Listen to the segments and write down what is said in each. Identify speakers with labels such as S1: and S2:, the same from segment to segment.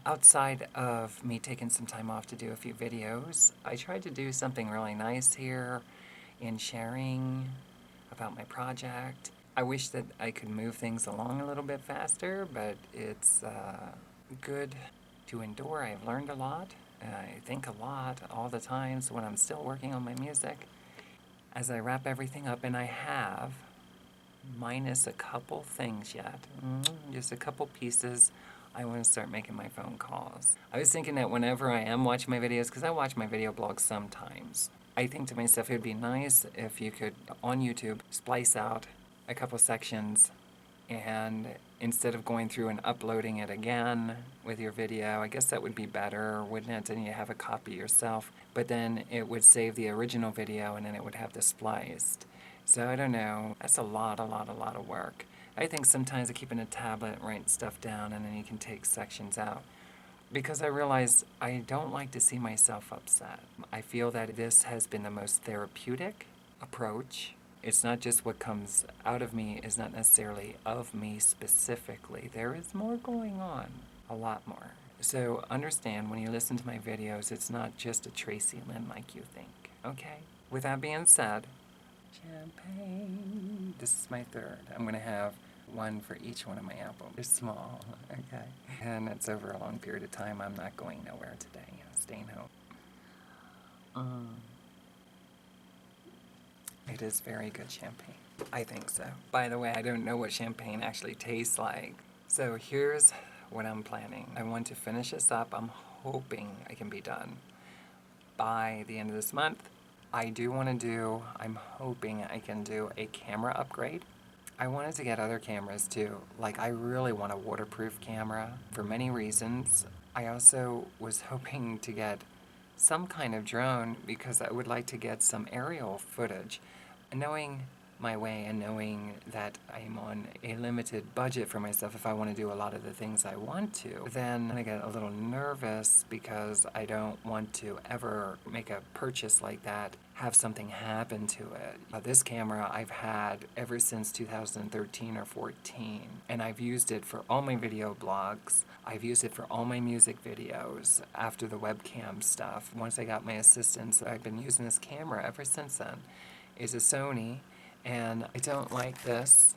S1: Outside of me taking some time off to do a few videos, I tried to do something really nice here in sharing about my project. I wish that I could move things along a little bit faster, but it's good to endure. I've learned a lot. I think a lot all the times when I'm still working on my music. As I wrap everything up, and I have, minus a couple things yet, just a couple pieces, I want to start making my phone calls. I was thinking that whenever I am watching my videos, because I watch my video blogs sometimes, I think to myself it would be nice if you could, on YouTube, splice out a couple sections, and instead of going through and uploading it again with your video, I guess that would be better, wouldn't it? Then you have a copy yourself, but then it would save the original video and then it would have the spliced. So I don't know, that's a lot of work. I think sometimes I keep in a tablet and write stuff down and then you can take sections out. Because I realize I don't like to see myself upset. I feel that this has been the most therapeutic approach. It's not just what comes out of me is not necessarily of me specifically. There is more going on, a lot more. So understand when you listen to my videos, it's not just a Tracilyn like you think, okay? With that being said, champagne. This is my third. I'm going to have one for each one of my albums. They're small, okay? And it's over a long period of time. I'm not going nowhere today. I'm staying home. It is very good champagne. I think so. By the way, I don't know what champagne actually tastes like. So here's what I'm planning. I want to finish this up. I'm hoping I can be done by the end of this month. I'm hoping I can do a camera upgrade. I wanted to get other cameras too. Like, I really want a waterproof camera for many reasons. I also was hoping to get some kind of drone because I would like to get some aerial footage. Knowing my way and knowing that I'm on a limited budget for myself, if I want to do a lot of the things I want to, then I get a little nervous because I don't want to ever make a purchase like that, have something happen to it. This camera I've had ever since 2013 or 14, and I've used it for all my video blogs. I've used it for all my music videos after the webcam stuff. Once I got my assistants, I've been using this camera ever since then. It's a Sony, and I don't like this.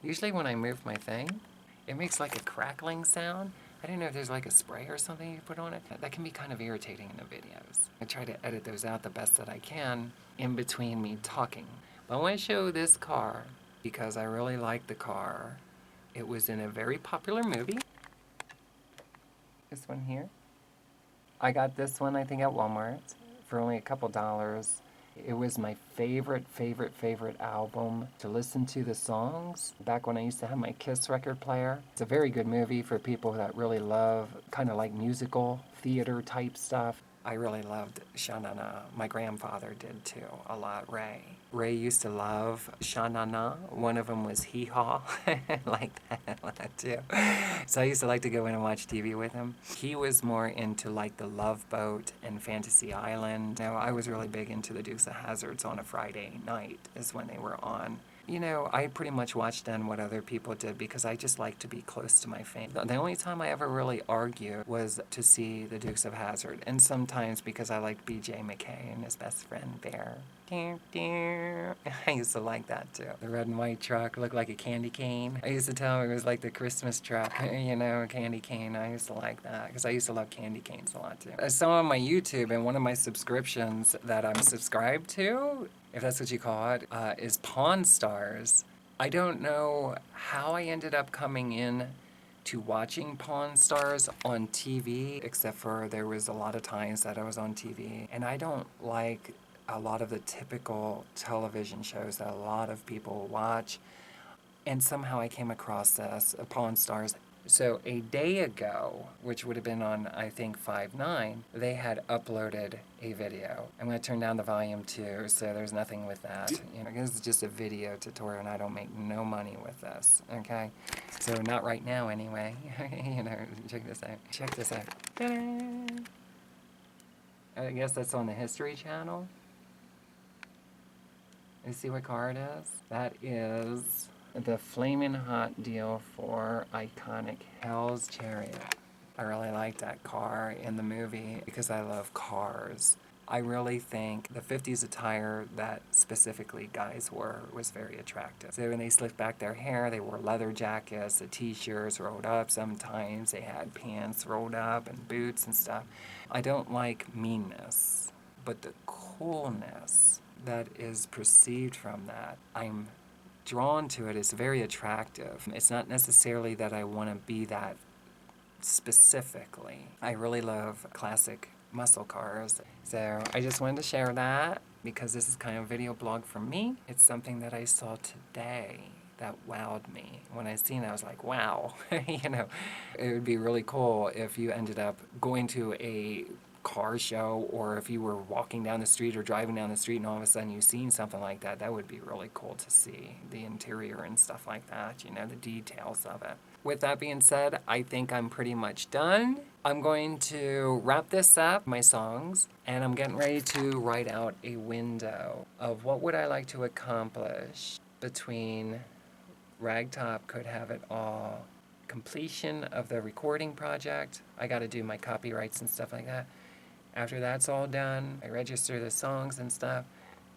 S1: Usually when I move my thing, it makes like a crackling sound. I don't know if there's like a spray or something you put on it. That can be kind of irritating in the videos. I try to edit those out the best that I can in between me talking. But I want to show this car because I really like the car. It was in a very popular movie. This one here. I got this one, I think, at Walmart for only a couple dollars. It was my favorite album to listen to the songs back when I used to have my Kiss record player. It's a very good movie for people that really love kind of like musical theater type stuff. I really loved Sha Na Na. My grandfather did too, a lot, Ray. Ray used to love Sha Na Na. One of them was Hee Haw. I like that too. So I used to like to go in and watch TV with him. He was more into like The Love Boat and Fantasy Island. Now, I was really big into the Dukes of Hazzards on a Friday night is when they were on. You know, I pretty much watched then what other people did because I just like to be close to my family. The only time I ever really argued was to see the Dukes of Hazzard, and sometimes because I liked B.J. McKay and his best friend Bear. I used to like that too. The red and white truck looked like a candy cane. I used to tell him it was like the Christmas truck, you know, a candy cane. I used to like that because I used to love candy canes a lot too. I saw on my YouTube and one of my subscriptions that I'm subscribed to, if that's what you call it, is Pawn Stars. I don't know how I ended up coming in to watching Pawn Stars on TV, except for there was a lot of times that I was on TV. And I don't like a lot of the typical television shows that a lot of people watch. And somehow I came across this, Pawn Stars. So a day ago, which would have been on, I think, 5/9, they had uploaded a video. I'm going to turn down the volume too, so there's nothing with that. You know, this is just a video tutorial, and I don't make no money with this, okay? So not right now, anyway. You know, check this out. Check this out. Ta-da! I guess that's on the History Channel. You see what car it is? That is the flaming hot deal for iconic Hell's Chariot. I really like that car in the movie because I love cars. I really think the 50s attire that specifically guys wore was very attractive. So when they slicked back their hair, they wore leather jackets, the t-shirts rolled up sometimes, they had pants rolled up and boots and stuff. I don't like meanness, but the coolness that is perceived from that, I'm drawn to it. It's very attractive. It's not necessarily that I want to be that specifically. I really love classic muscle cars. So I just wanted to share that because this is kind of a video blog for me. It's something that I saw today that wowed me. When I seen it, I was like, wow. You know, it would be really cool if you ended up going to a car show, or if you were walking down the street or driving down the street and all of a sudden you seen something like that. That would be really cool to see the interior and stuff like that, you know, the details of it. With that being said, I think I'm pretty much done. I'm going to wrap this up, my songs, and I'm getting ready to write out a window of what would I like to accomplish between Ragtop Could Have It All, completion of the recording project. I got to do my copyrights and stuff like that. After that's all done, I register the songs and stuff.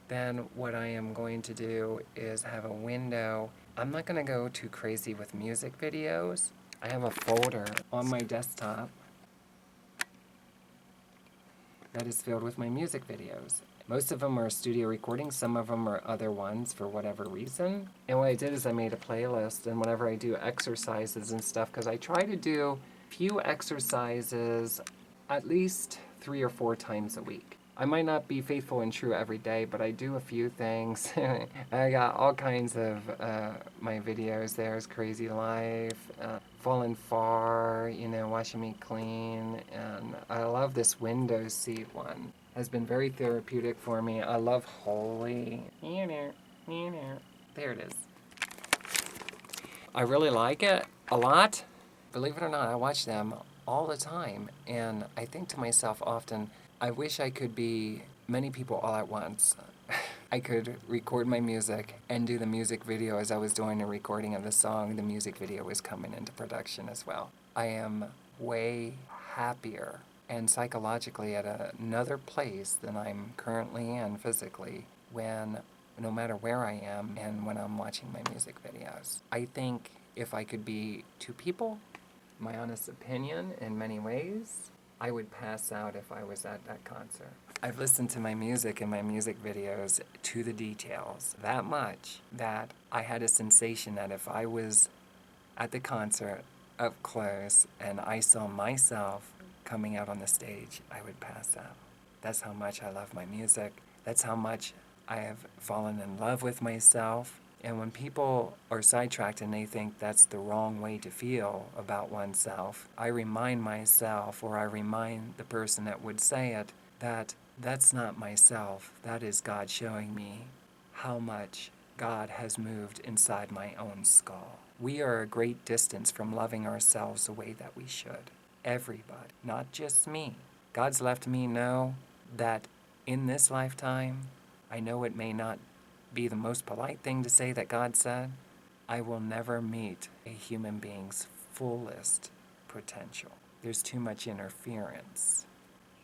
S1: Then what I am going to do is have a window. I'm not going to go too crazy with music videos. I have a folder on my desktop that is filled with my music videos. Most of them are studio recordings, some of them are other ones for whatever reason. And what I did is I made a playlist, and whenever I do exercises and stuff, because I try to do a few exercises at least 3 or 4 times a week. I might not be faithful and true every day, but I do a few things. I got all kinds of my videos. There's Crazy Life, Fallen Far, you know, Washing Me Clean, and I love this window seat one. Has been very therapeutic for me. I love Holy. There it is. I really like it a lot. Believe it or not, I watch them all the time, and I think to myself often, I wish I could be many people all at once. I could record my music and do the music video as I was doing the recording of the song. The music video was coming into production as well. I am way happier and psychologically at another place than I'm currently in physically when, no matter where I am and when I'm watching my music videos. I think if I could be 2 people, my honest opinion in many ways, I would pass out if I was at that concert. I've listened to my music and my music videos to the details that much that I had a sensation that if I was at the concert up close and I saw myself coming out on the stage, I would pass out. That's how much I love my music. That's how much I have fallen in love with myself. And when people are sidetracked and they think that's the wrong way to feel about oneself, I remind myself, or I remind the person that would say it, that that's not myself. That is God showing me how much God has moved inside my own skull. We are a great distance from loving ourselves the way that we should. Everybody, not just me. God's left me know that in this lifetime, I know it may not be the most polite thing to say that God said, I will never meet a human being's fullest potential. There's too much interference,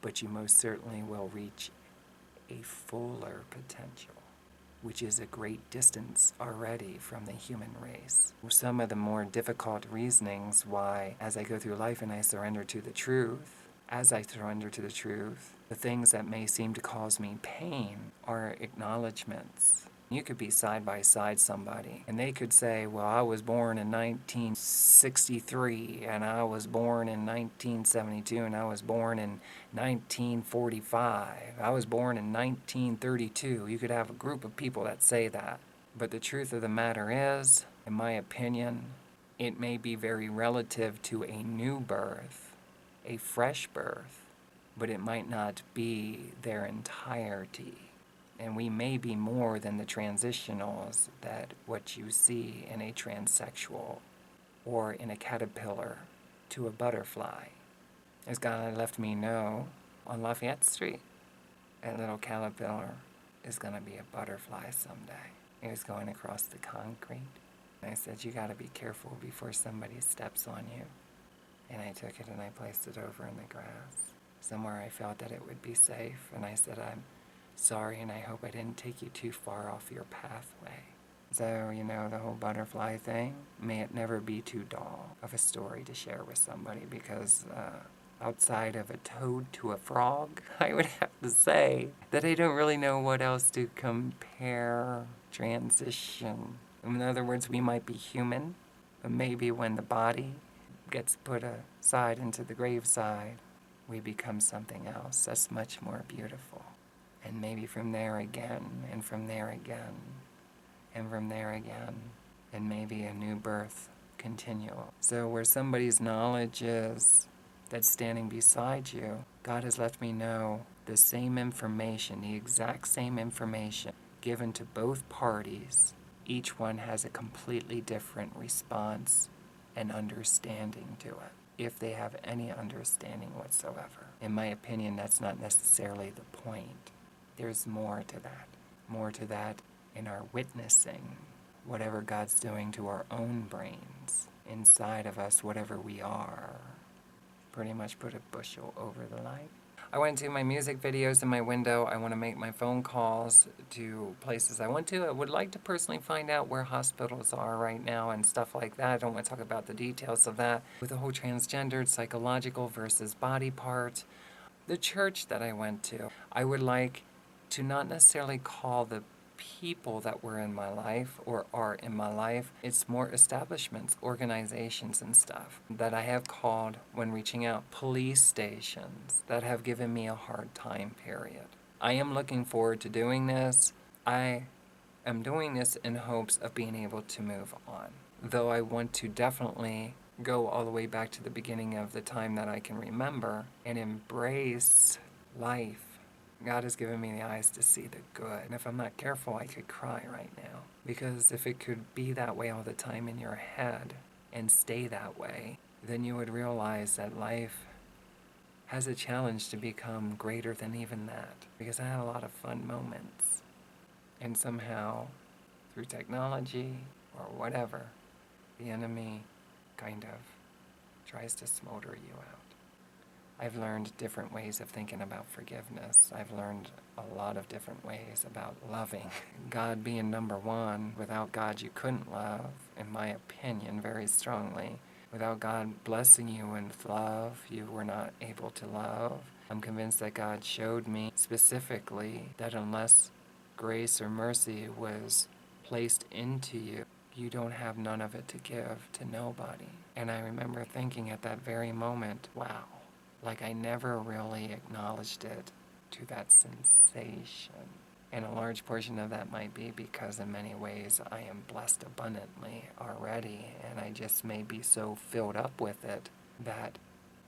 S1: but you most certainly will reach a fuller potential, which is a great distance already from the human race. Some of the more difficult reasonings why, as I go through life and I surrender to the truth, as I surrender to the truth, the things that may seem to cause me pain are acknowledgments. You could be side by side somebody, and they could say, well, I was born in 1963, and I was born in 1972, and I was born in 1945. I was born in 1932. You could have a group of people that say that. But the truth of the matter is, in my opinion, it may be very relative to a new birth, a fresh birth, but it might not be their entirety. And we may be more than the transitionals that what you see in a transsexual or in a caterpillar to a butterfly. As God left me know on Lafayette Street, that little caterpillar is going to be a butterfly someday. It was going across the concrete, I said, you got to be careful before somebody steps on you. And I took it and I placed it over in the grass, somewhere I felt that it would be safe. And I said, I'm sorry, and I hope I didn't take you too far off your pathway. So, the whole butterfly thing, may it never be too dull of a story to share with somebody, because outside of a toad to a frog, I would have to say that I don't really know what else to compare. Transition. In other words, we might be human, but maybe when the body gets put aside into the graveside, we become something else that's much more beautiful. And maybe from there again, and from there again, and from there again, and maybe a new birth continual. So where somebody's knowledge is that's standing beside you, God has let me know the same information, the exact same information given to both parties. Each one has a completely different response and understanding to it, if they have any understanding whatsoever. In my opinion, that's not necessarily the point. There's more to that. More to that in our witnessing, whatever God's doing to our own brains, inside of us, whatever we are. Pretty much put a bushel over the light. I want to do my music videos in my window. I want to make my phone calls to places I want to. I would like to personally find out where hospitals are right now and stuff like that. I don't want to talk about the details of that. With the whole transgendered, psychological versus body part. The church that I went to, I would like to not necessarily call the people that were in my life or are in my life. It's more establishments, organizations and stuff that I have called when reaching out. Police stations that have given me a hard time, period. I am looking forward to doing this. I am doing this in hopes of being able to move on. Though I want to definitely go all the way back to the beginning of the time that I can remember and embrace life. God has given me the eyes to see the good. And if I'm not careful, I could cry right now. Because if it could be that way all the time in your head and stay that way, then you would realize that life has a challenge to become greater than even that. Because I had a lot of fun moments. And somehow, through technology or whatever, the enemy kind of tries to smolder you out. I've learned different ways of thinking about forgiveness. I've learned a lot of different ways about loving. God being number one. Without God, you couldn't love, in my opinion, very strongly. Without God blessing you with love, you were not able to love. I'm convinced that God showed me specifically that unless grace or mercy was placed into you, you don't have none of it to give to nobody. And I remember thinking at that very moment, wow. Like I never really acknowledged it to that sensation. And a large portion of that might be because in many ways I am blessed abundantly already, and I just may be so filled up with it that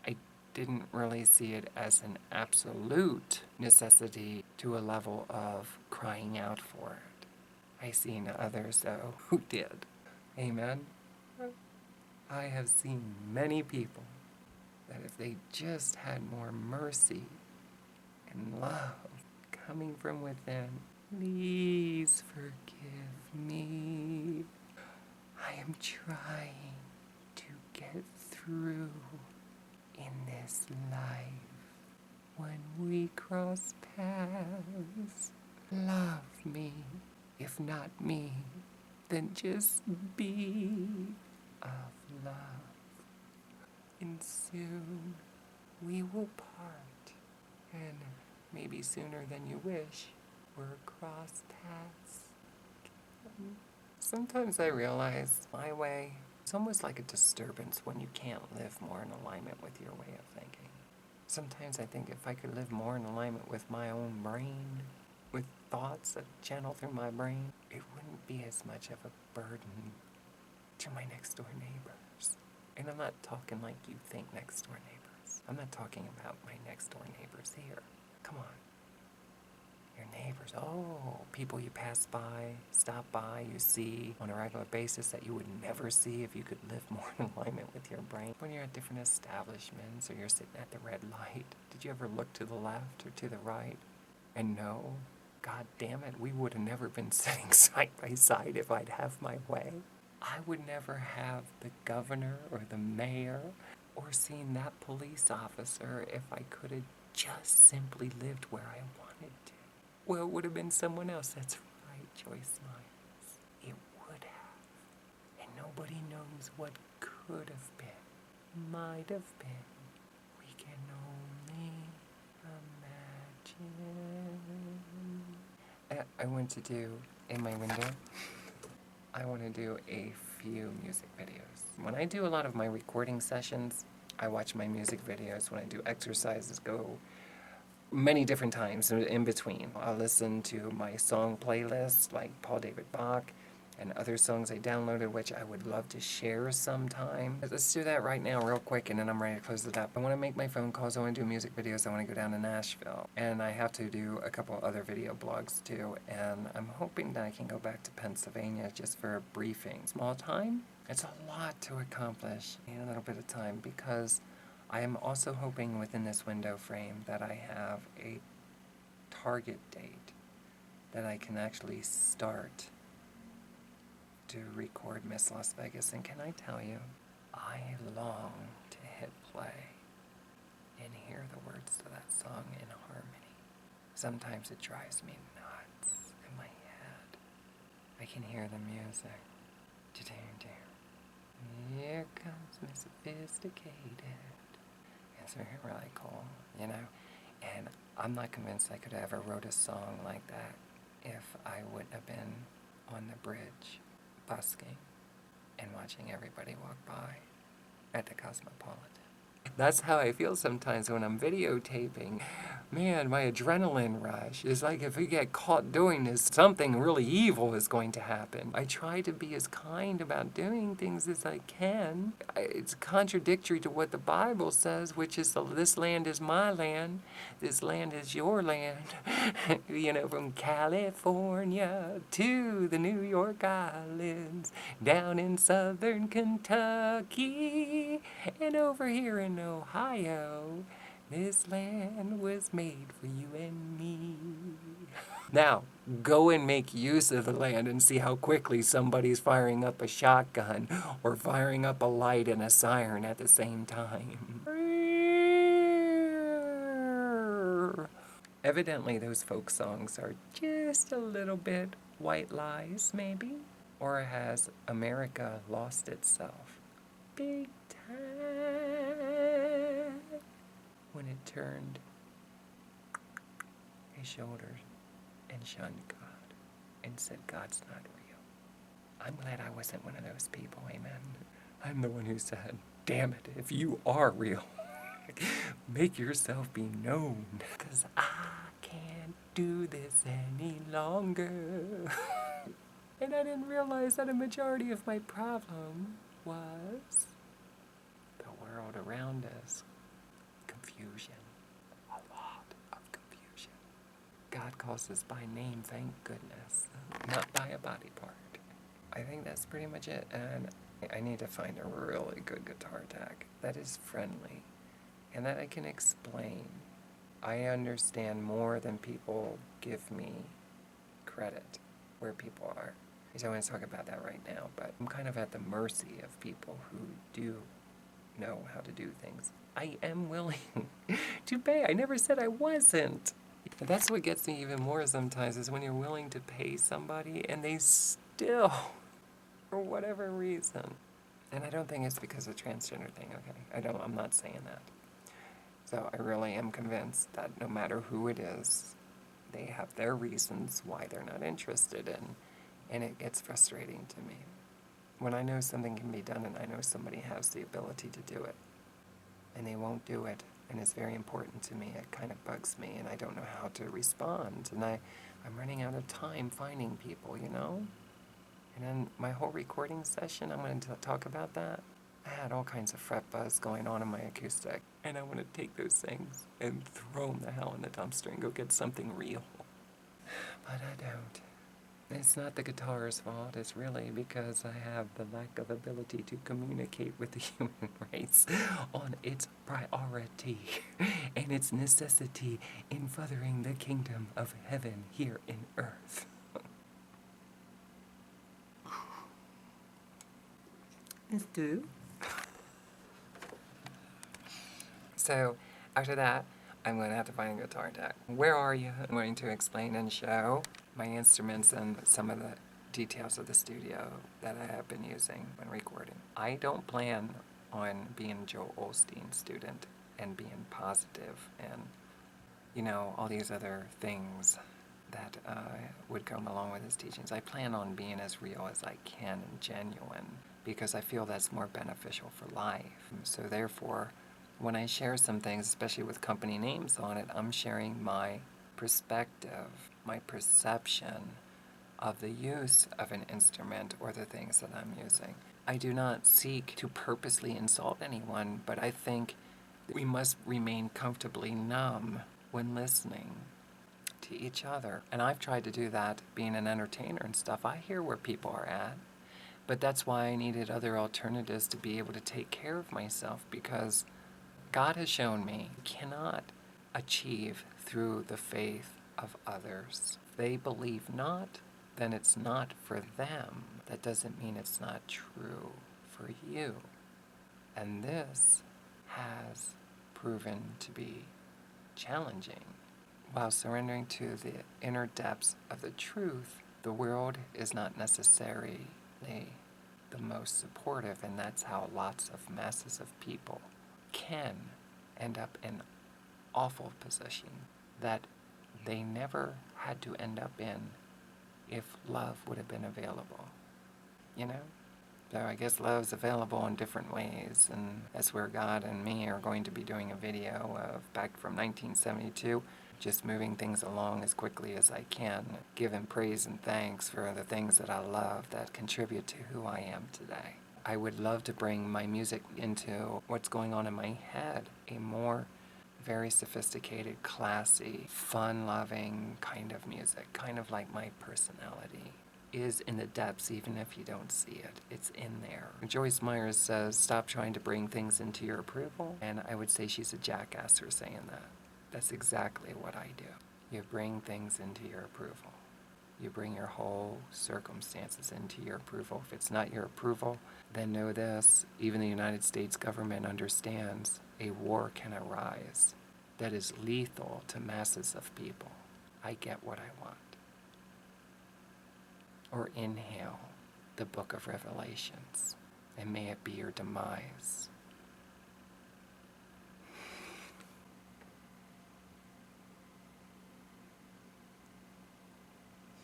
S1: I didn't really see it as an absolute necessity to a level of crying out for it. I seen others, though, who did. Amen? I have seen many people that if they just had more mercy and love coming from within, please forgive me. I am trying to get through in this life. When we cross paths, love me. If not me, then just be of love. And soon we will part, and maybe sooner than you wish, we're across paths. Sometimes I realize my way is almost like a disturbance when you can't live more in alignment with your way of thinking. Sometimes I think if I could live more in alignment with my own brain, with thoughts that channel through my brain, it wouldn't be as much of a burden to my next door neighbors. And I'm not talking like you think next door neighbors. I'm not talking about my next door neighbors here. Come on. Your neighbors, people you pass by, stop by, you see on a regular basis that you would never see if you could live more in alignment with your brain. When you're at different establishments or you're sitting at the red light, did you ever look to the left or to the right and know, God damn it, we would have never been sitting side by side if I'd have my way. I would never have the governor or the mayor or seen that police officer if I could have just simply lived where I wanted to. Well, it would have been someone else. That's right, Joyce Myers. It would have. And nobody knows what could have been, might have been. We can only imagine. I want to do, in my window, I want to do a few music videos. When I do a lot of my recording sessions, I watch my music videos. When I do exercises, go many different times in between. I'll listen to my song playlist, like Paul David Bach, and other songs I downloaded, which I would love to share sometime. Let's do that right now real quick, and then I'm ready to close it up. I want to make my phone calls. I want to do music videos. I want to go down to Nashville. And I have to do a couple other video blogs, too. And I'm hoping that I can go back to Pennsylvania just for a briefing. Small time? It's a lot to accomplish in a little bit of time, because I am also hoping within this window frame that I have a target date that I can actually start to record Miss Las Vegas. And can I tell you, I long to hit play and hear the words to that song in harmony. Sometimes it drives me nuts in my head. I can hear the music. Here comes Miss Sophisticated. It's really cool, you know? And I'm not convinced I could have ever wrote a song like that if I wouldn't have been on the bridge busking and watching everybody walk by at the Cosmopolitan. That's how I feel sometimes when I'm videotaping. Man, my adrenaline rush is like if we get caught doing this, something really evil is going to happen. I try to be as kind about doing things as I can. It's contradictory to what the Bible says, which is this land is my land, this land is your land. You know, from California to the New York Islands, down in southern Kentucky, and over here in Ohio, this land was made for you and me. Now, go and make use of the land and see how quickly somebody's firing up a shotgun or firing up a light and a siren at the same time. Evidently, those folk songs are just a little bit white lies, maybe? Or has America lost itself big time when it turned his shoulders and shunned God and said, God's not real? I'm glad I wasn't one of those people, amen. I'm the one who said, damn it, if you are real, make yourself be known, 'cause I can't do this any longer. And I didn't realize that a majority of my problem was the world around us. Confusion. A lot of confusion. God calls us by name, thank goodness, not by a body part. I think that's pretty much it, and I need to find a really good guitar tech that is friendly and that I can explain. I understand more than people give me credit where people are. I don't want to talk about that right now, but I'm kind of at the mercy of people who do know how to do things. I am willing to pay. I never said I wasn't. And that's what gets me even more sometimes, is when you're willing to pay somebody and they still, for whatever reason. And I don't think it's because of the transgender thing, okay? I'm not saying that. So I really am convinced that no matter who it is, they have their reasons why they're not interested in, and it gets frustrating to me. When I know something can be done and I know somebody has the ability to do it, and they won't do it, and it's very important to me, it kind of bugs me, and I don't know how to respond, and I'm running out of time finding people, you know? And then my whole recording session, I'm going to talk about that. I had all kinds of fret buzz going on in my acoustic, and I want to take those things and throw them the hell in the dumpster and go get something real. But I don't. It's not the guitar's fault. It's really because I have the lack of ability to communicate with the human race on its priority and its necessity in furthering the kingdom of heaven here in earth. Stu. So after that, I'm going to have to find a guitar tech. Where are you? I'm going to explain and show my instruments and some of the details of the studio that I have been using when recording. I don't plan on being Joel Osteen's student and being positive and, all these other things that would come along with his teachings. I plan on being as real as I can and genuine because I feel that's more beneficial for life. So therefore, when I share some things, especially with company names on it, I'm sharing my perspective, my perception of the use of an instrument or the things that I'm using. I do not seek to purposely insult anyone, but I think we must remain comfortably numb when listening to each other. And I've tried to do that being an entertainer and stuff. I hear where people are at, but that's why I needed other alternatives to be able to take care of myself, because God has shown me you cannot achieve through the faith of others. If they believe not, then it's not for them. That doesn't mean it's not true for you. And this has proven to be challenging. While surrendering to the inner depths of the truth, the world is not necessarily the most supportive, and that's how lots of masses of people can end up in awful position that they never had to end up in if love would have been available. So I guess love's available in different ways, and that's where God and me are going to be doing a video of back from 1972, just moving things along as quickly as I can, giving praise and thanks for the things that I love that contribute to who I am today. I would love to bring my music into what's going on in my head, a more very sophisticated, classy, fun-loving kind of music, kind of like my personality is in the depths, even if you don't see it. It's in there. Joyce Myers says, stop trying to bring things into your approval, and I would say she's a jackass for saying that. That's exactly what I do. You bring things into your approval. You bring your whole circumstances into your approval. If it's not your approval, then know this, even the United States government understands a war can arise that is lethal to masses of people. I get what I want. Or inhale the book of Revelations, and may it be your demise.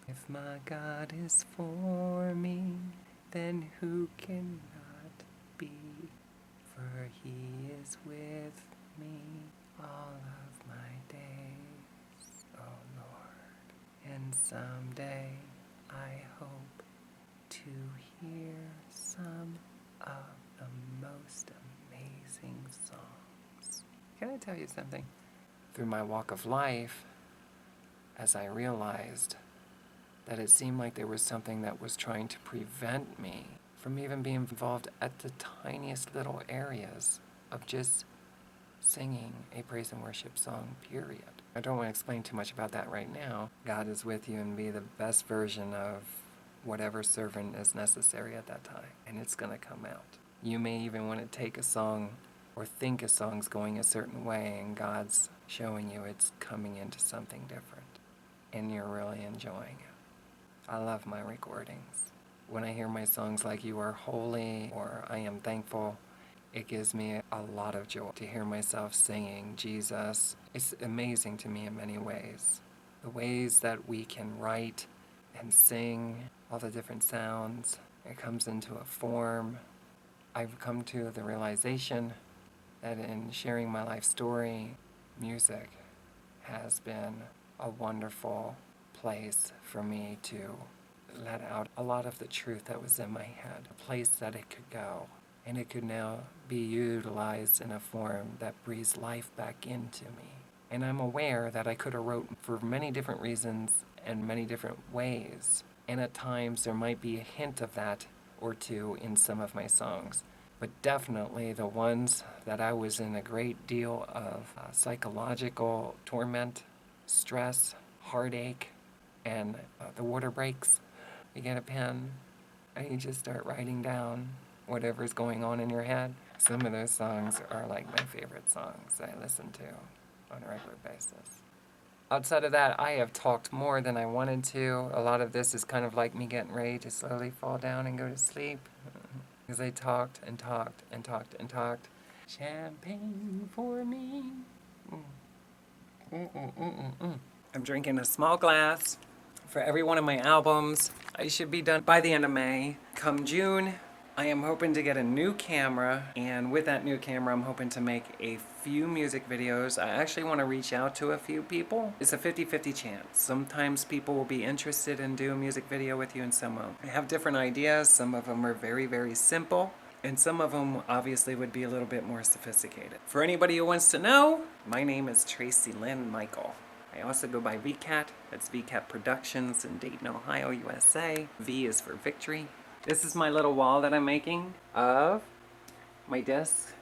S1: If my God is for me, then who cannot be? For he is with me all of my days, oh Lord. And someday I hope to hear some of the most amazing songs. Can I tell you something? Through my walk of life, as I realized that it seemed like there was something that was trying to prevent me from even being involved at the tiniest little areas of just singing a praise and worship song, period. I don't want to explain too much about that right now. God is with you, and be the best version of whatever servant is necessary at that time, and it's going to come out. You may even want to take a song or think a song's going a certain way, and God's showing you it's coming into something different, and you're really enjoying it. I love my recordings. When I hear my songs like You Are Holy or I Am Thankful, it gives me a lot of joy to hear myself singing Jesus. It's amazing to me in many ways. The ways that we can write and sing, all the different sounds, it comes into a form. I've come to the realization that in sharing my life story, music has been a wonderful place for me to let out a lot of the truth that was in my head, a place that it could go. And it could now be utilized in a form that breathes life back into me. And I'm aware that I could have wrote for many different reasons and many different ways. And at times there might be a hint of that or two in some of my songs. But definitely the ones that I was in a great deal of psychological torment, stress, heartache, and the water breaks. You get a pen and you just start writing down whatever's going on in your head. Some of those songs are like my favorite songs I listen to on a regular basis. Outside of that, I have talked more than I wanted to. A lot of this is kind of like me getting ready to slowly fall down and go to sleep. Because I talked and talked and talked and talked. Champagne for me. I'm drinking a small glass for every one of my albums. I should be done by the end of May. Come June, I am hoping to get a new camera, and with that new camera, I'm hoping to make a few music videos. I actually want to reach out to a few people. It's a 50-50 chance. Sometimes people will be interested in doing a music video with you, and some won't. I have different ideas. Some of them are very, very simple, and some of them obviously would be a little bit more sophisticated. For anybody who wants to know, my name is Tracilyn Michael. I also go by VCAT. That's VCAT Productions in Dayton, Ohio, USA. V is for victory. This is my little wall that I'm making of my discs.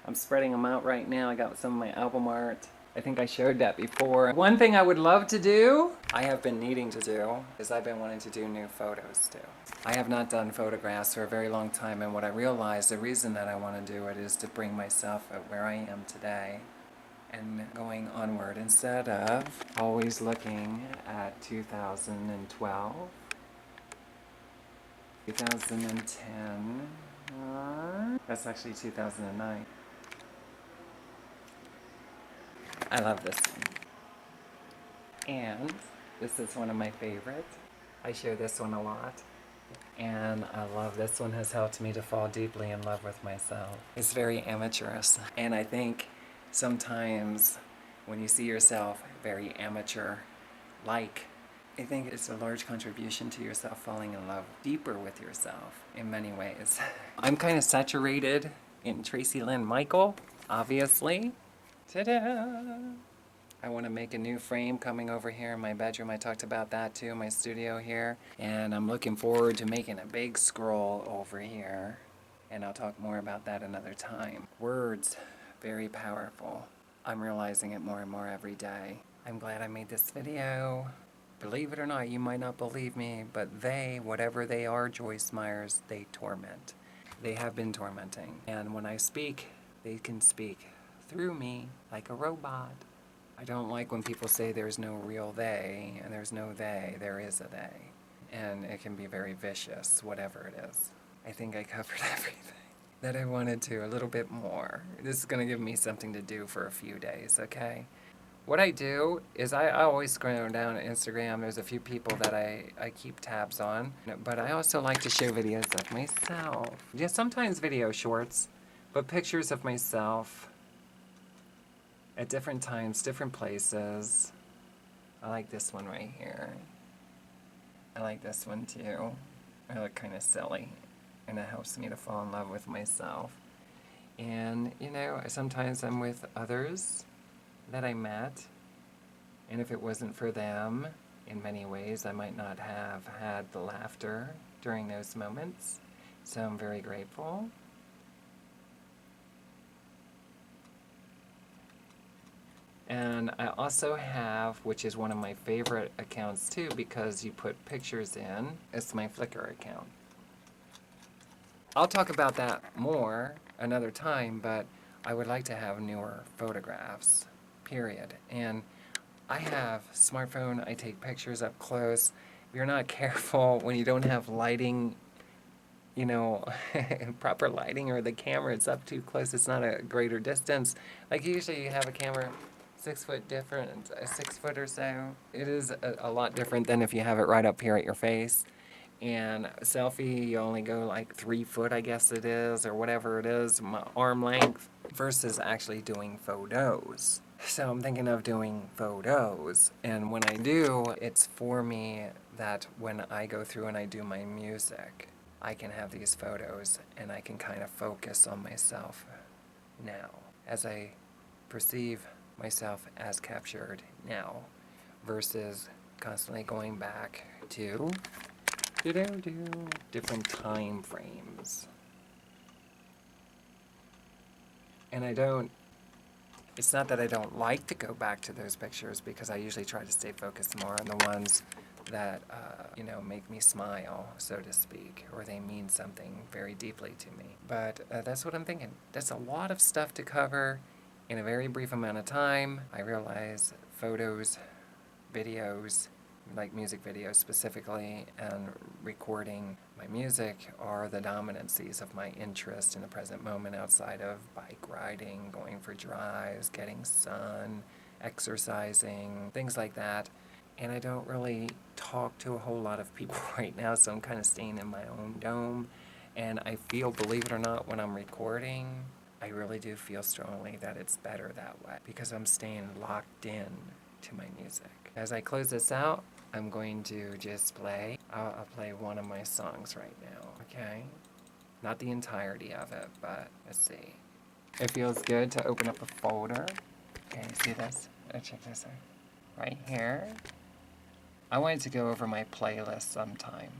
S1: I'm spreading them out right now. I got some of my album art. I think I showed that before. One thing I would love to do, I have been needing to do, is I've been wanting to do new photos too. I have not done photographs for a very long time, and what I realized, the reason that I want to do it is to bring myself at where I am today and going onward instead of always looking at 2012. 2010, that's actually 2009. I love this one. And this is one of my favorites. I share this one a lot. And I love this one. Has helped me to fall deeply in love with myself. It's very amateurish. And I think sometimes when you see yourself very amateur-like, I think it's a large contribution to yourself falling in love deeper with yourself in many ways. I'm kind of saturated in Tracilyn Michael, obviously. Ta-da! I want to make a new frame coming over here in my bedroom. I talked about that too, my studio here. And I'm looking forward to making a big scroll over here. And I'll talk more about that another time. Words, very powerful. I'm realizing it more and more every day. I'm glad I made this video. Believe it or not, you might not believe me, but they, whatever they are, Joyce Myers, they torment. They have been tormenting. And when I speak, they can speak through me like a robot. I don't like when people say there's no real they, and there's no they, there is a they. And it can be very vicious, whatever it is. I think I covered everything that I wanted to, a little bit more. This is gonna give me something to do for a few days, okay? What I do is I always scroll down on Instagram. There's a few people that I keep tabs on, but I also like to share videos of myself. Yeah, sometimes video shorts, but pictures of myself at different times, different places. I like this one right here. I like this one too. I look kind of silly, and it helps me to fall in love with myself. And, you know, sometimes I'm with others that I met, and if it wasn't for them, in many ways, I might not have had the laughter during those moments. So I'm very grateful. And I also have, which is one of my favorite accounts too, because you put pictures in, it's my Flickr account. I'll talk about that more another time, but I would like to have newer photographs, period. And I have a smartphone, I take pictures up close. If you're not careful, when you don't have lighting, you know, proper lighting, or the camera, it's up too close, it's not a greater distance. Like usually you have a camera 6 foot different, 6 foot or so. It is a lot different than if you have it right up here at your face. And a selfie, you only go like 3 foot, I guess it is, or whatever it is, arm length, versus actually doing photos. So I'm thinking of doing photos, and when I do, it's for me that when I go through and I do my music, I can have these photos and I can kind of focus on myself now, as I perceive myself as captured now, versus constantly going back to different time frames. And it's not that I don't like to go back to those pictures, because I usually try to stay focused more on the ones that, make me smile, so to speak, or they mean something very deeply to me. But that's what I'm thinking. That's a lot of stuff to cover in a very brief amount of time. I realize photos, videos, like music videos specifically, and recording my music are the dominancies of my interest in the present moment outside of bike riding, going for drives, getting sun, exercising, things like that. And I don't really talk to a whole lot of people right now, so I'm kind of staying in my own dome. And I feel, believe it or not, when I'm recording, I really do feel strongly that it's better that way because I'm staying locked in to my music. As I close this out, I'm going to just play. I'll play one of my songs right now, okay? Not the entirety of it, but let's see. It feels good to open up a folder. Okay, see this? Check this out. Right here. I wanted to go over my playlist sometime.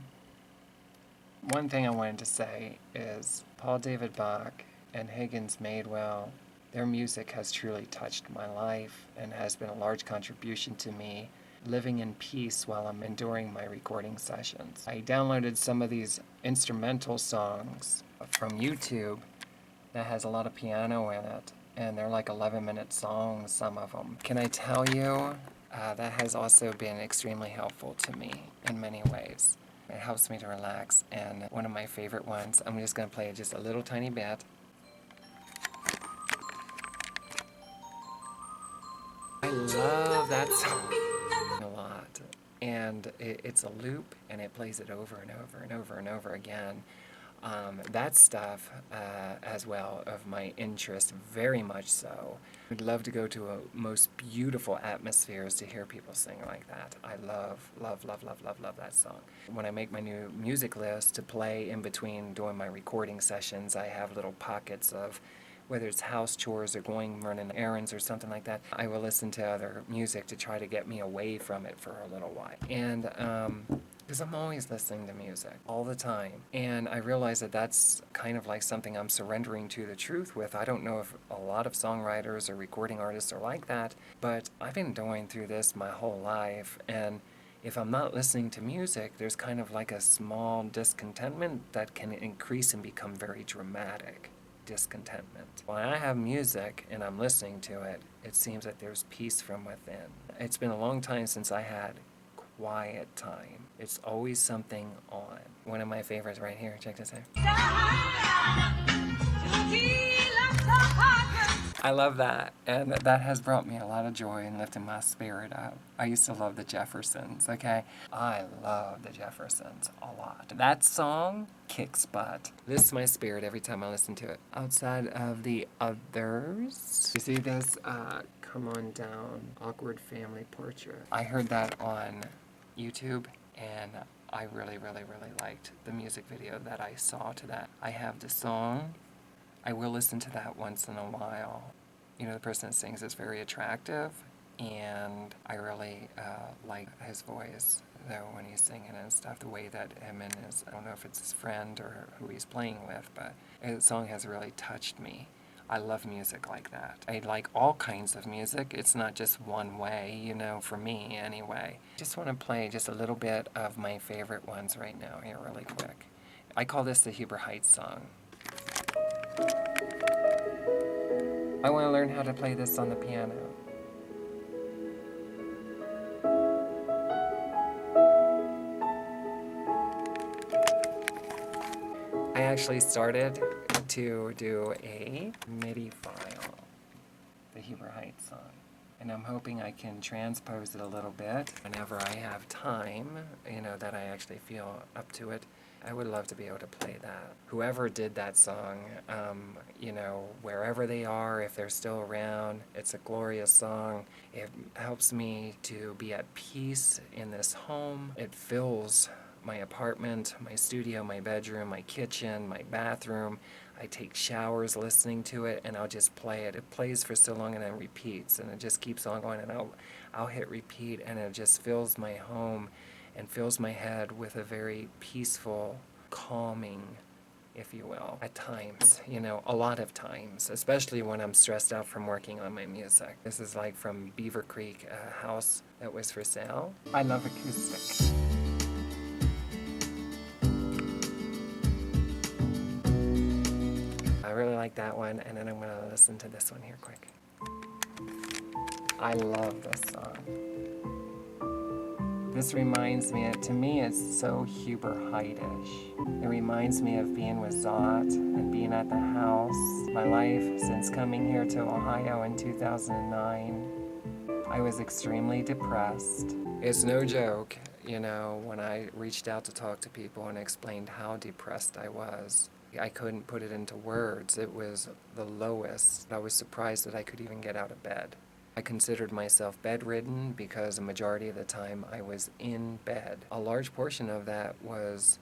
S1: One thing I wanted to say is Paul David Bach and Higgins Madewell, their music has truly touched my life and has been a large contribution to me living in peace while I'm enduring my recording sessions. I downloaded some of these instrumental songs from YouTube that has a lot of piano in it, and they're like 11-minute songs, some of them. Can I tell you, that has also been extremely helpful to me in many ways. It helps me to relax, and one of my favorite ones, I'm just going to play just a little tiny bit. I love that song a lot, and it's a loop, and it plays it over and over and over and over again. That stuff as well of my interest, very much so. I'd love to go to a most beautiful atmospheres to hear people sing like that. I love, love, love, love, love, love that song. When I make my new music list to play in between doing my recording sessions, I have little pockets of whether it's house chores or running errands or something like that. I will listen to other music to try to get me away from it for a little while. And because I'm always listening to music all the time. And I realize that that's kind of like something I'm surrendering to the truth with. I don't know if a lot of songwriters or recording artists are like that, but I've been going through this my whole life. And if I'm not listening to music, there's kind of like a small discontentment that can increase and become very dramatic discontentment. When I have music and I'm listening to it, it seems that there's peace from within. It's been a long time since I had quiet time. It's always something on. One of my favorites right here. Check this out. I love that, and that has brought me a lot of joy and lifted my spirit up. I used to love the Jeffersons, okay? I love the Jeffersons a lot. That song kicks butt. Lifts my spirit every time I listen to it. Outside of the others, you see this Come On Down, Awkward Family Portrait. I heard that on YouTube, and I really, really, really liked the music video that I saw to that. I have the song. I will listen to that once in a while. You know, the person that sings is very attractive, and I really like his voice, though, when he's singing and stuff, the way that him and his, I don't know if it's his friend or who he's playing with, but the song has really touched me. I love music like that. I like all kinds of music. It's not just one way, you know, for me anyway. Just want to play just a little bit of my favorite ones right now here really quick. I call this the Huber Heights song. I want to learn how to play this on the piano. I actually started to do a MIDI file, the Huber Heights song, and I'm hoping I can transpose it a little bit whenever I have time, you know, that I actually feel up to it. I would love to be able to play that. Whoever did that song, you know, wherever they are, if they're still around, it's a glorious song. It helps me to be at peace in this home. It fills my apartment, my studio, my bedroom, my kitchen, my bathroom. I take showers listening to it, and I'll just play it. It plays for so long and then repeats, and it just keeps on going, and I'll hit repeat, and it just fills my home and fills my head with a very peaceful, calming, if you will, at times, you know, a lot of times, especially when I'm stressed out from working on my music. This is like from Beaver Creek, a house that was for sale. I love acoustic. really like that one, and then I'm going to listen to this one here quick. I love this song. This reminds me, to me, it's so Huber Heidish. It reminds me of being with Zot and being at the house. My life since coming here to Ohio in 2009, I was extremely depressed. It's no joke, when I reached out to talk to people and explained how depressed I was. I couldn't put it into words. It was the lowest. I was surprised that I could even get out of bed. I considered myself bedridden because a majority of the time I was in bed. A large portion of that was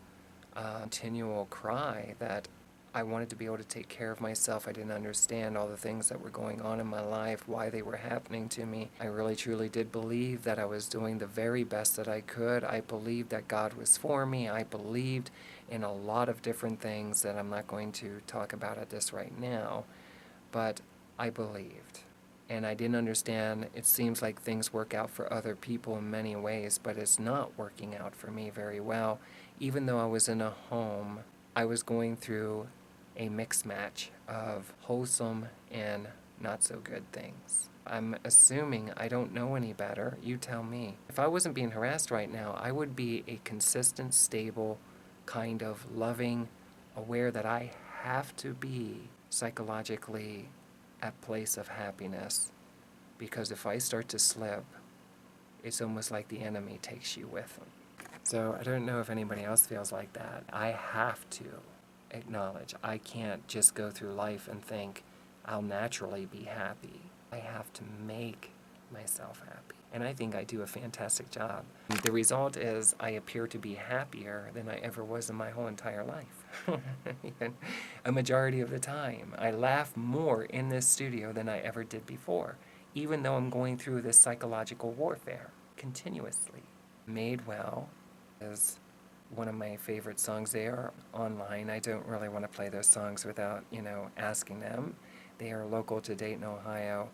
S1: a continual cry that I wanted to be able to take care of myself. I didn't understand all the things that were going on in my life, why they were happening to me. I really truly did believe that I was doing the very best that I could. I believed that God was for me. I believed in a lot of different things that I'm not going to talk about at this right now, but I believed. And I didn't understand, it seems like things work out for other people in many ways, but it's not working out for me very well. Even though I was in a home, I was going through a mixed match of wholesome and not so good things. I'm assuming I don't know any better. You tell me. If I wasn't being harassed right now, I would be a consistent, stable, kind of loving, aware that I have to be psychologically at place of happiness, because if I start to slip, it's almost like the enemy takes you with them. So I don't know if anybody else feels like that. I have to acknowledge I can't just go through life and think I'll naturally be happy. I have to make myself happy. And I think I do a fantastic job. The result is I appear to be happier than I ever was in my whole entire life. Even a majority of the time. I laugh more in this studio than I ever did before, even though I'm going through this psychological warfare continuously. Made Well is one of my favorite songs. They are online. I don't really want to play those songs without, asking them. They are local to Dayton, Ohio.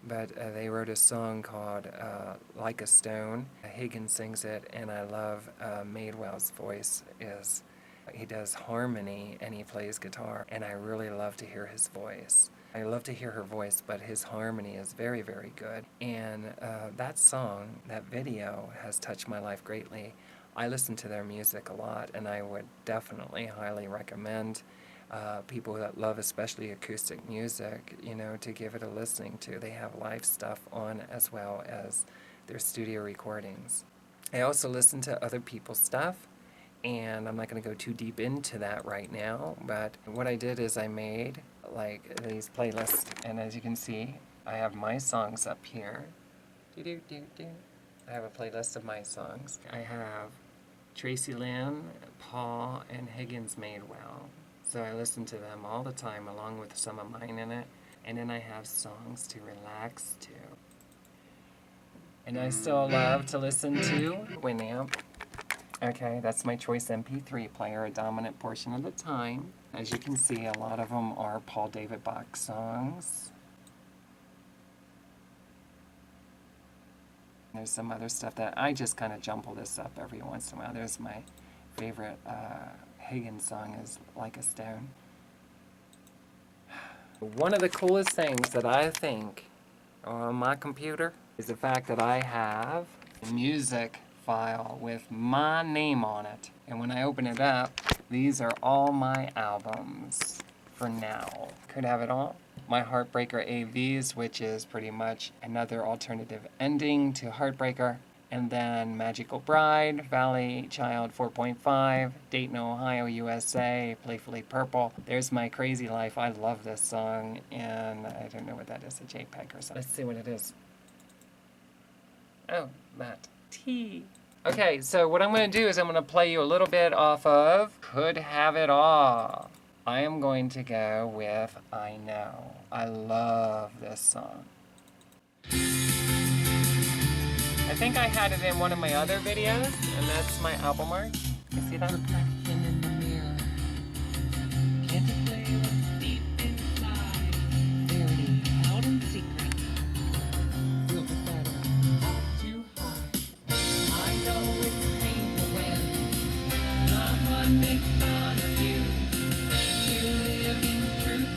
S1: But they wrote a song called Like a Stone. Higgins sings it, and I love Madewell's voice. He does harmony and he plays guitar, and I really love to hear his voice. I love to hear her voice, but his harmony is very, very good. And that song, that video, has touched my life greatly. I listen to their music a lot, and I would definitely highly recommend people that love especially acoustic music, to give it a listening to. They have live stuff on as well as their studio recordings. I also listen to other people's stuff, and I'm not going to go too deep into that right now, but what I did is I made these playlists, and as you can see, I have my songs up here. I have a playlist of my songs. I have Tracilyn, Paul, and Higgins Madewell. So I listen to them all the time, along with some of mine in it. And then I have songs to relax to. And I still love to listen to Winamp. Okay, that's my choice MP3 player, a dominant portion of the time. As you can see, a lot of them are Paul David Bach songs. There's some other stuff that I just kind of jumble this up every once in a while. There's my favorite Higgins song is Like a Stone. One of the coolest things that I think on my computer is the fact that I have a music file with my name on it. And when I open it up, these are all my albums for now. Could have it all. My Heartbreaker AVs, which is pretty much another alternative ending to Heartbreaker. And then Magical Bride, Valley Child 4.5, Dayton, Ohio, USA, Playfully Purple. There's My Crazy Life. I love this song, and I don't know what that is, a JPEG or something. Let's see what it is. Oh, that. T. Okay, so what I'm going to do is I'm going to play you a little bit off of Could Have It All. I am going to go with I Know. I love this song. I think I had it in one of my other videos, and that's my album art. You see that? Reflection in the mirror. Can't you play what's deep inside? Very loud and secret. Feel the better. Up too high. I know it's painful when someone makes fun of you. You live in truth.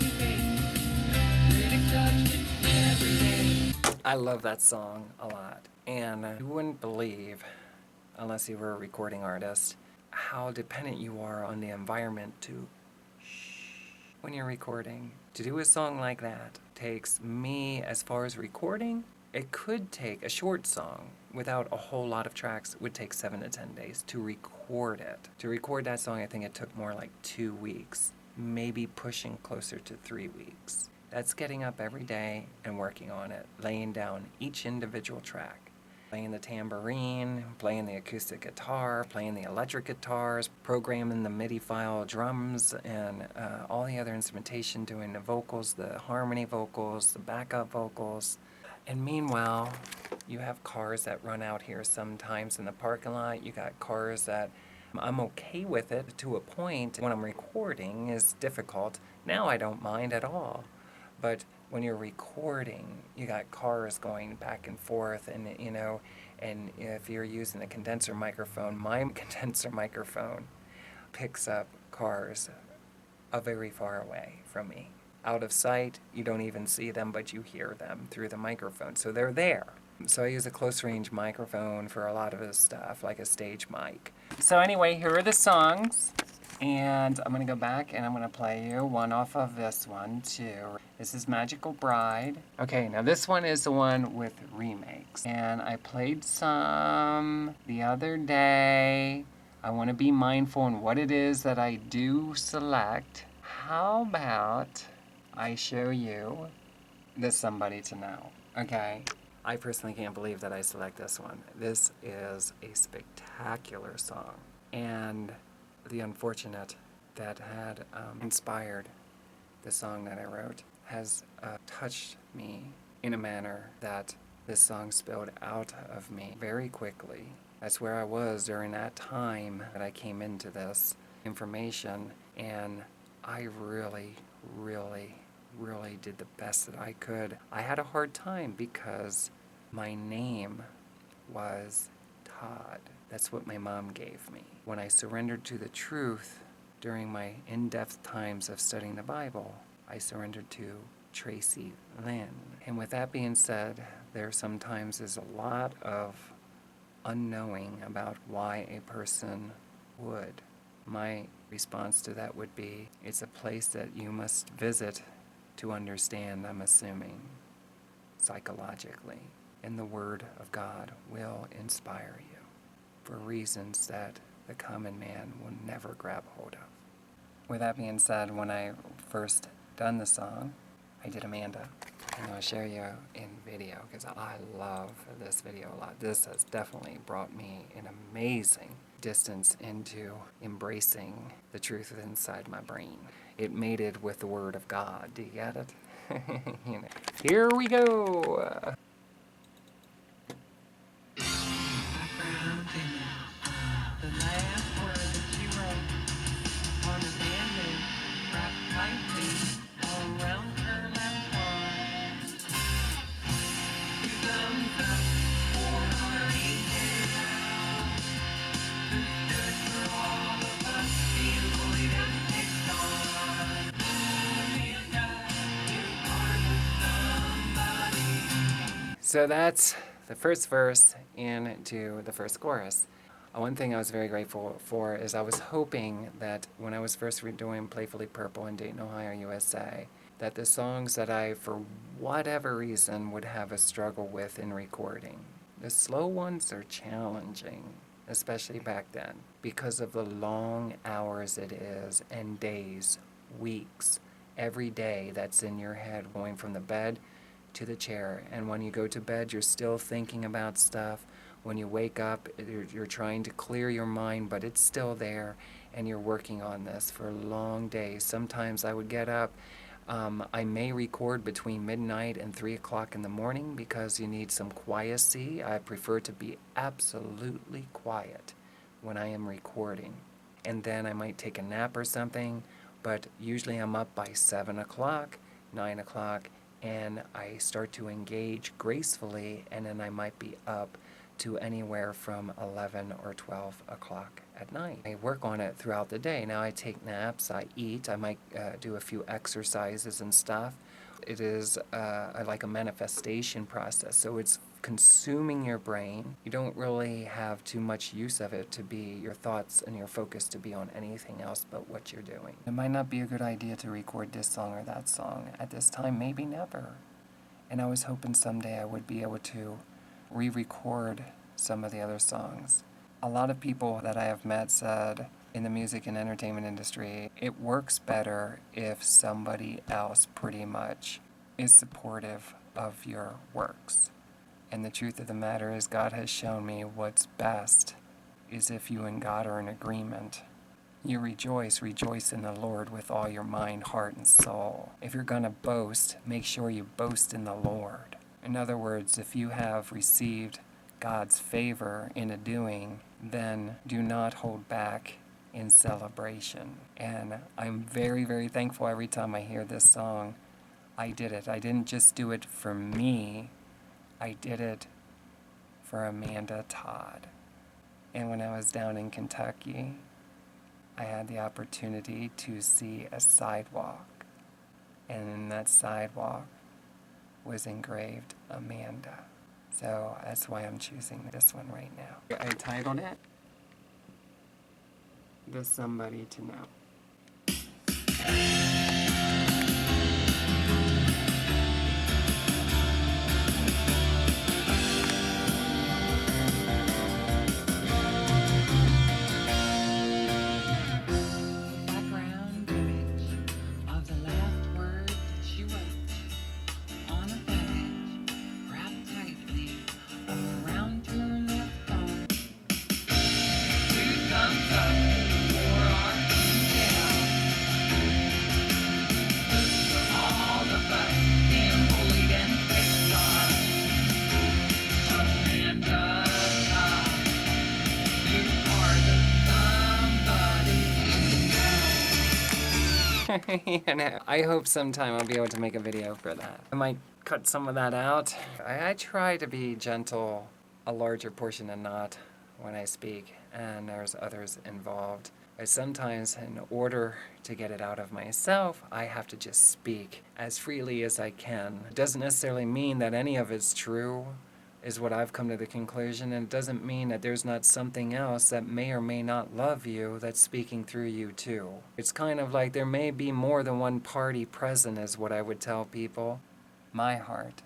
S1: I love that song a lot. And you wouldn't believe, unless you were a recording artist, how dependent you are on the environment to when you're recording. To do a song like that takes me, as far as recording, it could take a short song without a whole lot of tracks, would take 7 to 10 days to record it. To record that song, I think it took more like 2 weeks, maybe pushing closer to 3 weeks. That's getting up every day and working on it, laying down each individual track. Playing the tambourine, playing the acoustic guitar, playing the electric guitars, programming the MIDI file drums, and all the other instrumentation, doing the vocals, the harmony vocals, the backup vocals. And meanwhile, you have cars that run out here sometimes in the parking lot. You got cars that I'm okay with it to a point. When I'm recording is difficult. Now I don't mind at all. But when you're recording, you got cars going back and forth, and and if you're using a condenser microphone, my condenser microphone picks up cars very far away from me. Out of sight, you don't even see them, but you hear them through the microphone. So they're there. So I use a close range microphone for a lot of this stuff, like a stage mic. So anyway, here are the songs. And I'm going to go back and I'm going to play you one off of this one too. This is Magical Bride. Okay, now this one is the one with remakes. And I played some the other day. I want to be mindful in what it is that I do select. How about I show you this Somebody to Know, okay? I personally can't believe that I select this one. This is a spectacular song. And the unfortunate that had inspired the song that I wrote has touched me in a manner that this song spilled out of me very quickly. That's where I was during that time that I came into this information, and I really, really, really did the best that I could. I had a hard time because my name was Todd. That's what my mom gave me. When I surrendered to the truth during my in-depth times of studying the Bible, I surrendered to Tracilyn. And with that being said, there sometimes is a lot of unknowing about why a person would. My response to that would be, it's a place that you must visit to understand, I'm assuming, psychologically. And the Word of God will inspire you for reasons that the common man will never grab hold of. With that being said, when I first done the song, I did Amanda. And I'll share you in video because I love this video a lot. This has definitely brought me an amazing distance into embracing the truth inside my brain. It mated with the Word of God. Do you get it? Here we go.
S2: The last word that you wrote on a band-aid wrapped tightly around her left arm. Two thumbs up for Hardy Hill, who stood for all of us being bullied and picked on. Amanda, you are somebody.
S1: So that's the first verse into the first chorus. One thing I was very grateful for is I was hoping that when I was first doing Playfully Purple in Dayton, Ohio, USA, that the songs that I, for whatever reason, would have a struggle with in recording. The slow ones are challenging, especially back then, because of the long hours it is, and days, weeks, every day that's in your head, going from the bed to the chair. And when you go to bed, you're still thinking about stuff. When you wake up, you're trying to clear your mind, but it's still there, and you're working on this for long days. Sometimes I would get up. I may record between midnight and 3 o'clock in the morning because you need some quiescy. I prefer to be absolutely quiet when I am recording. And then I might take a nap or something, but usually I'm up by 7 o'clock, 9 o'clock, and I start to engage gracefully, and then I might be up to anywhere from 11 or 12 o'clock at night. I work on it throughout the day. Now I take naps, I eat, I might do a few exercises and stuff, It is like a manifestation process. So it's consuming your brain. You don't really have too much use of it to be your thoughts and your focus to be on anything else but what you're doing. It might not be a good idea to record this song or that song at this time, maybe never. And I was hoping someday I would be able to re-record some of the other songs. A lot of people that I have met said in the music and entertainment industry, it works better if somebody else pretty much is supportive of your works. And the truth of the matter is, God has shown me what's best is if you and God are in agreement. You rejoice in the Lord with all your mind, heart, and soul. If you're going to boast, make sure you boast in the Lord. In other words, if you have received God's favor in a doing, then do not hold back in celebration. And I'm very, very thankful every time I hear this song. I did it. I didn't just do it for me. I did it for Amanda Todd. And when I was down in Kentucky, I had the opportunity to see a sidewalk. And in that sidewalk was engraved Amanda. So that's why I'm choosing this one right now. I titled it, The Somebody to Know.
S2: Background image of the last words she wrote on a page wrapped tightly around her left arm. 2 thumbs up, 4 arms down. For all the fuss being bullied and picked on. Amanda Todd, you are the somebody.
S1: You know, I hope sometime I'll be able to make a video for that. I might cut some of that out. I try to be gentle a larger portion than not when I speak, and there's others involved. But sometimes in order to get it out of myself, I have to just speak as freely as I can. It doesn't necessarily mean that any of it's true, is what I've come to the conclusion, and it doesn't mean that there's not something else that may or may not love you that's speaking through you too. It's kind of like there may be more than one party present, is what I would tell people. My heart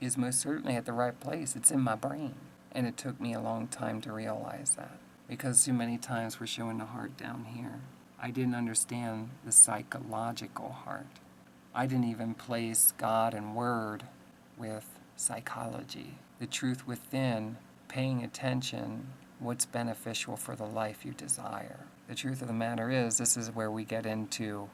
S1: is most certainly at the right place. It's in my brain. And it took me a long time to realize that, because too many times we're showing the heart down here. I didn't understand the psychological heart. I didn't even place God and Word with psychology. The truth within, paying attention, what's beneficial for the life you desire. The truth of the matter is, this is where we get into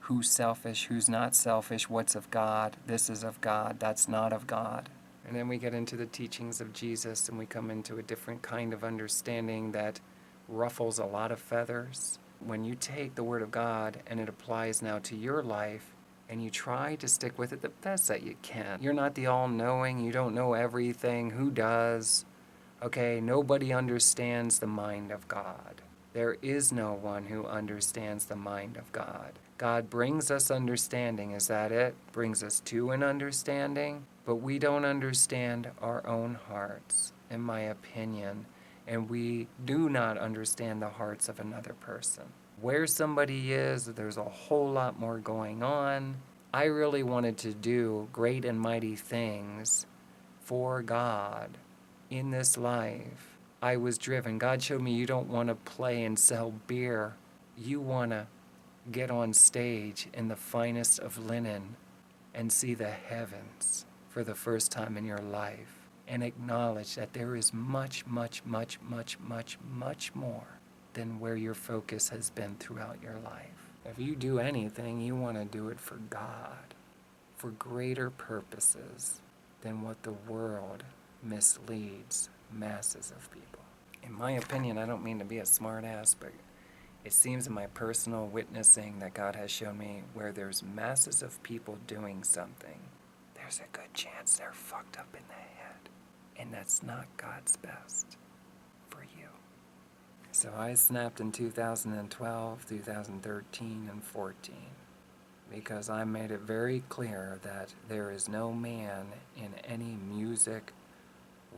S1: who's selfish, who's not selfish, what's of God, this is of God, that's not of God. And then we get into the teachings of Jesus, and we come into a different kind of understanding that ruffles a lot of feathers. When you take the Word of God and it applies now to your life, and you try to stick with it the best that you can. You're not the all-knowing, you don't know everything, who does? Okay, nobody understands the mind of God. There is no one who understands the mind of God. God brings us understanding, is that it? Brings us to an understanding, but we don't understand our own hearts, in my opinion, and we do not understand the hearts of another person. Where somebody is, there's a whole lot more going on. I really wanted to do great and mighty things for God in this life. I was driven. God showed me you don't want to play and sell beer. You want to get on stage in the finest of linen and see the heavens for the first time in your life and acknowledge that there is much, much, much, much, much, much more than where your focus has been throughout your life. If you do anything, you want to do it for God, for greater purposes than what the world misleads masses of people. In my opinion, I don't mean to be a smart ass, but it seems in my personal witnessing that God has shown me where there's masses of people doing something, there's a good chance they're fucked up in the head. And that's not God's best for you. So I snapped in 2012, 2013, and 14. because I made it very clear that there is no man in any music,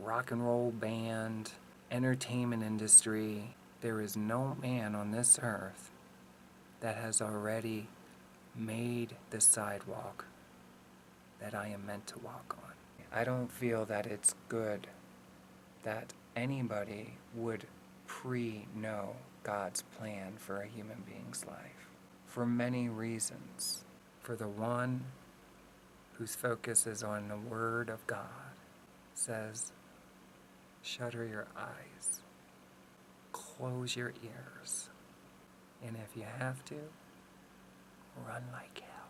S1: rock and roll band, entertainment industry, there is no man on this earth that has already made the sidewalk that I am meant to walk on. I don't feel that it's good that anybody would pre-know God's plan for a human being's life, for many reasons. For the one whose focus is on the Word of God says, shutter your eyes, close your ears, and if you have to, run like hell.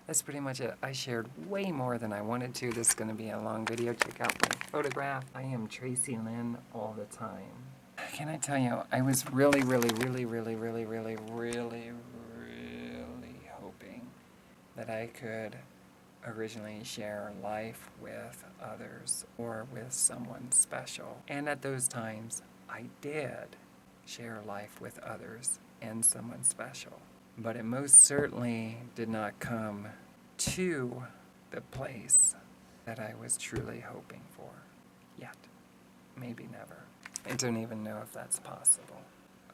S1: That's pretty much it. I shared way more than I wanted to. This is going to be a long video. Check out my photograph. I am Tracilyn all the time. Can I tell you, I was really hoping that I could originally share life with others or with someone special. And at those times, I did share life with others and someone special. But it most certainly did not come to the place that I was truly hoping for. Yet. Maybe never. I don't even know if that's possible.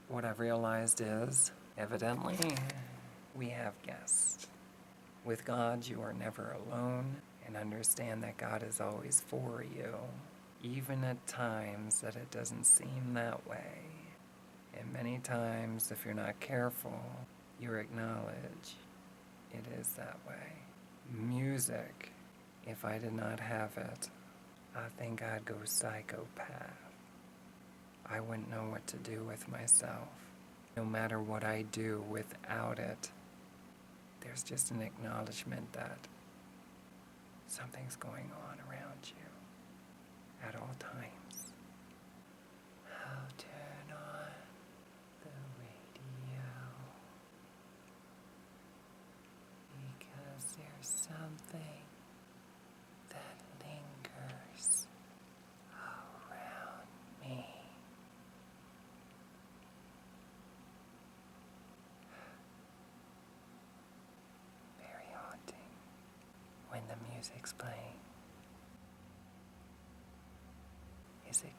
S1: What I've realized is, evidently, we have guests. With God, you are never alone, and understand that God is always for you, even at times that it doesn't seem that way. And many times, if you're not careful, you acknowledge it is that way. Music, if I did not have it, I think I'd go psychopath. I wouldn't know what to do with myself. No matter what I do without it, there's just an acknowledgement that something's going on around you at all times. I'll turn on the radio because there's something that lingers around me. Very haunting when the music's playing. Is it